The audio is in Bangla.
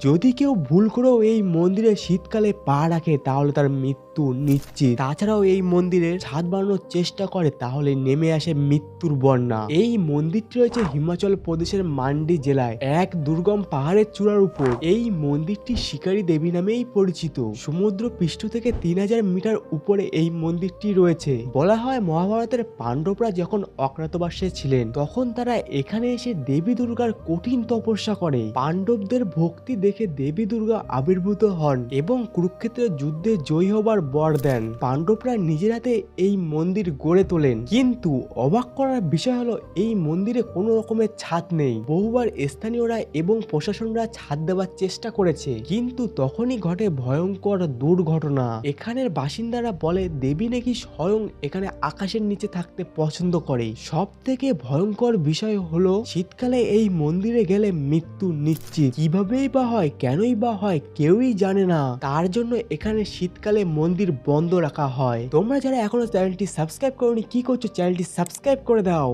যদি কেউ ভুল করেও এই মন্দিরে শীতকালে পা রাখে তাহলে তার মৃত্যু নিশ্চিত। তাছাড়াও এই মন্দিরে ছাদ বানানোর চেষ্টা করে তাহলে নেমে আসে মৃত্যুর বন্যা। এই মন্দিরটি রয়েছে হিমাচল প্রদেশের মান্ডি জেলায় এক দুর্গম পাহাড়ের চূড়ার উপর। এই মন্দিরটি শিকারী দেবী নামেই পরিচিত। সমুদ্র পৃষ্ঠ থেকে 3000 মিটার উপরে এই মন্দিরটি রয়েছে। বলা হয় মহাভারতের পাণ্ডবরা যখন অজ্ঞাতবাসে ছিলেন তখন তারা এখানে এসে দেবী দুর্গার কঠিন তপস্যা করে। পাণ্ডবদের ভক্তি দেখে দেবী দুর্গা আবির্ভূত হন এবং কুরুক্ষেত্রের যুদ্ধে জয়ী হবার বর দেন। পাণ্ডবরা নিজের হাতে এই মন্দির গড়ে তোলেন, কিন্তু অবাক করার বিষয় হলো এই মন্দিরে কোনো রকমের ছাদ নেই। বহুবার স্থানীয়রা এবং প্রশাসনরা ছাদ দেওয়ার চেষ্টা করেছে, কিন্তু তখনই ঘটে ভয়ঙ্কর দুর্ঘটনা। এখানের বাসিন্দারা বলে দেবী নাকি স্বয়ং এখানে আকাশের নিচে থাকতে পছন্দ করে। সব থেকে ভয়ঙ্কর বিষয় হলো শীতকালে এই মন্দিরে গেলে মৃত্যু নিশ্চিত। কিভাবেই বা হয়, কেনই বা হয়, কেউই জানে না। তার জন্য এখানে শীতকালে মন্দির বন্ধ রাখা হয়। তোমরা যারা এখনো চ্যানেলটি সাবস্ক্রাইব করোনি কি করছো, চ্যানেলটি সাবস্ক্রাইব করে দাও।